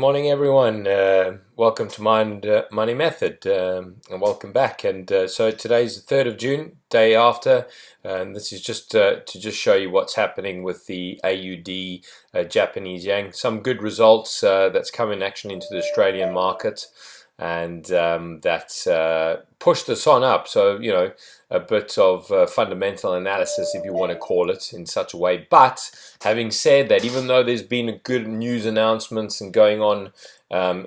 morning, everyone. Welcome to Mind Money Method, and welcome back. And so today's the 3rd of June, day after, and this is just to show you what's happening with the AUD Japanese yen. Some good results that's coming actually into the Australian market, and that's pushed us on up. So a bit of fundamental analysis, if you want to call it in such a way. But having said that, even though there's been good news announcements and going on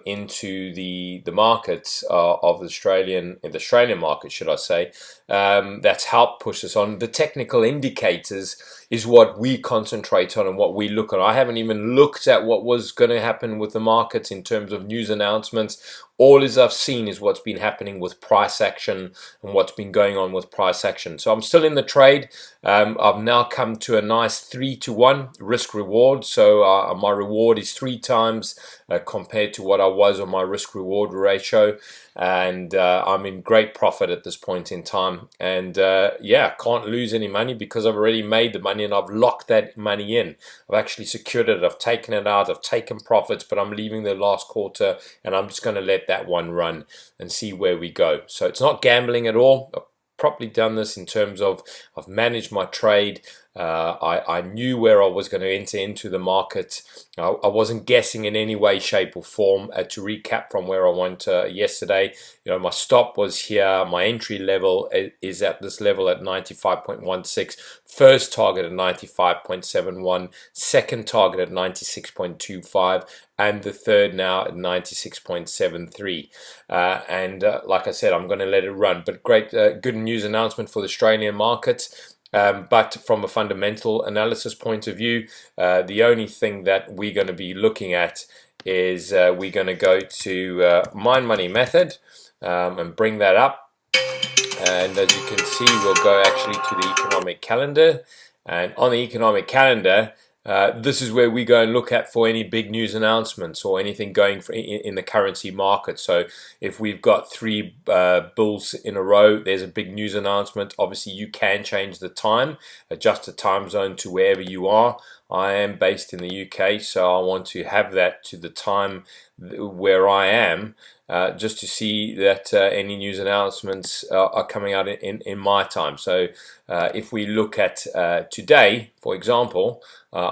into the markets of the Australian market, should I say, that's helped push us on. The technical indicators is what we concentrate on and what we look at. I haven't even looked at what was going to happen with the markets in terms of news announcements. All as I've seen is what's been happening with price action and what's been going on with price action. So I'm still in the trade. I've now come to a nice 3-to-1 risk reward. So my reward is 3 times compared to what I was on my risk reward ratio. And I'm in great profit at this point in time. And yeah, can't lose any money because I've already made the money and I've locked that money in. I've actually secured it. I've taken it out. I've taken profits, but I'm leaving the last quarter and I'm just going to let that one run and see where we go. So it's not gambling at all. I've properly done this in terms of I've managed my trade. I knew where I was going to enter into the market. I wasn't guessing in any way, shape, or form. To recap from where I went yesterday, my stop was here. My entry level is at this level at 95.16. First target at 95.71. Second target at 96.25. And the third now at 96.73. And like I said, I'm going to let it run. But great, good news announcement for the Australian market. But from a fundamental analysis point of view, the only thing that we're going to be looking at is we're going to go to Mind Money Method and bring that up. And as you can see, we'll go actually to the economic calendar. And on the economic calendar, this is where we go and look at for any big news announcements or anything going in the currency market. So if we've got 3 bulls in a row, there's a big news announcement. Obviously, you can change the time, adjust the time zone to wherever you are. I am based in the UK, so I want to have that to the time where I am, just to see that any news announcements are coming out in my time. So if we look at today, for example,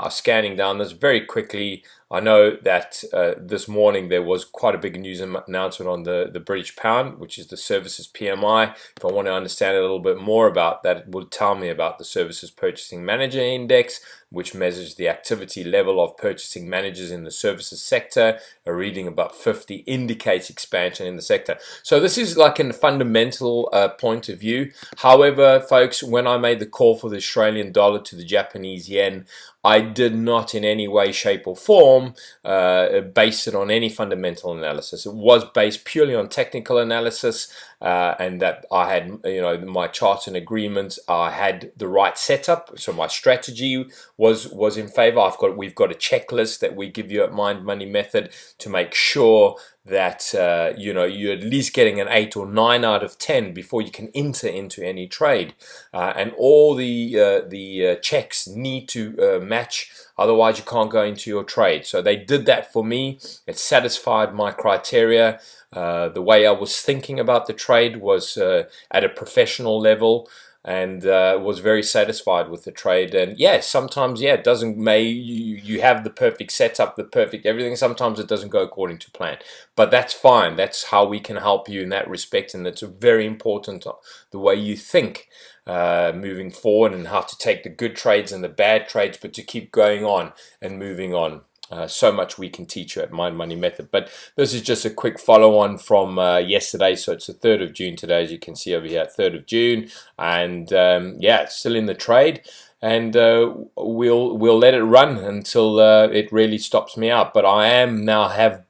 scanning down this very quickly, I know that this morning there was quite a big news announcement on the British pound, which is the services PMI. If I want to understand a little bit more about that, it will tell me about the Services Purchasing Manager Index, which measures the activity level of purchasing managers in the services sector. A reading about 50 indicates expansion in the sector. So this is like a fundamental point of view. However, folks, when I made the call for the Australian dollar to the Japanese yen, I did not in any way, shape or form base it on any fundamental analysis. It was based purely on technical analysis, and that I had, my charts and agreements. I had the right setup, so my strategy was in favor. We've got a checklist that we give you at Mind Money Method to make sure that you're at least getting an 8 or 9 out of 10 before you can enter into any trade, and all the checks need to match, otherwise you can't go into your trade. So they did that for me. It satisfied my criteria. The way I was thinking about the trade was at a professional level, and was very satisfied with the trade. And yeah, sometimes it doesn't. You have the perfect setup, the perfect everything. Sometimes it doesn't go according to plan, but that's fine. That's how we can help you in that respect, and it's very important the way you think moving forward, and how to take the good trades and the bad trades, but to keep going on and moving on. So much we can teach you at Mind Money Method. But this is just a quick follow-on from yesterday. So it's the 3rd of June today, as you can see over here, 3rd of June. And yeah, it's still in the trade. And we'll let it run until it really stops me out. But I am now have,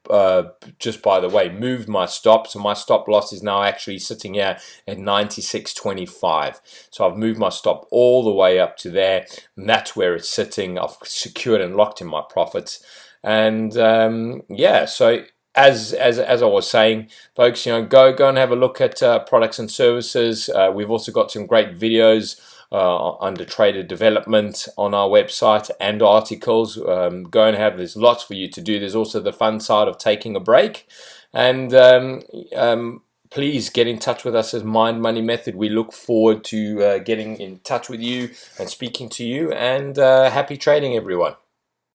just by the way, moved my stop. So my stop loss is now actually sitting here at 96.25. So I've moved my stop all the way up to there, and that's where it's sitting. I've secured and locked in my profits. And yeah, so as I was saying, folks, go and have a look at products and services. We've also got some great videos under trader development on our website and articles. Go and have, there's lots for you to do. There's also the fun side of taking a break. And please get in touch with us as Mind Money Method. We look forward to getting in touch with you and speaking to you. And happy trading, everyone.